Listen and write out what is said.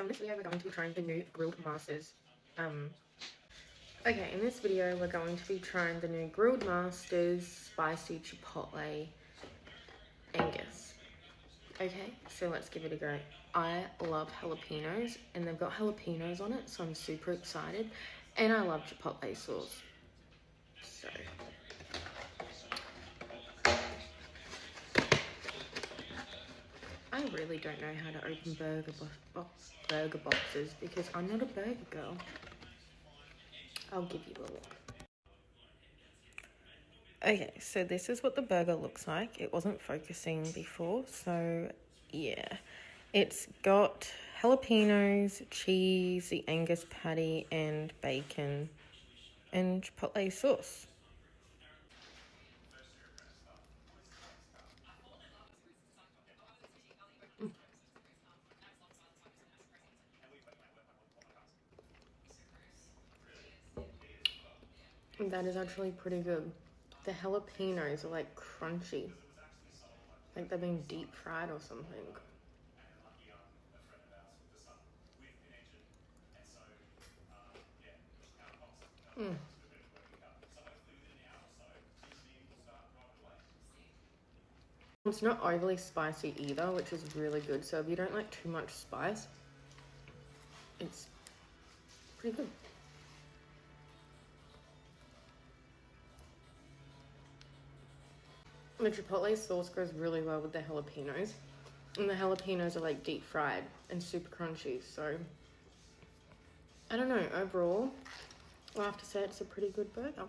In this video we're going to be trying the new Grilled Masters. Okay, in this video we're going to be trying the new Grilled Masters Spicy Chipotle Angus. Okay, so let's give it a go. I love jalapenos, and they've got jalapenos on it, so I'm super excited. And I love chipotle sauce. So I really don't know how to open burger boxes because I'm not a burger girl. I'll give you a look. Okay, so this is what the burger looks like. It wasn't focusing before, so yeah. It's got jalapenos, cheese, the Angus patty, and bacon, and chipotle sauce. That is actually pretty good. The jalapenos are like crunchy, like they've been deep fried or something. It's not overly spicy either, which is really good. So if you don't like too much spice, it's pretty good. The chipotle sauce goes really well with the jalapenos. And the jalapenos are like deep fried and super crunchy. So I don't know, overall, I'll have to say it's a pretty good burger.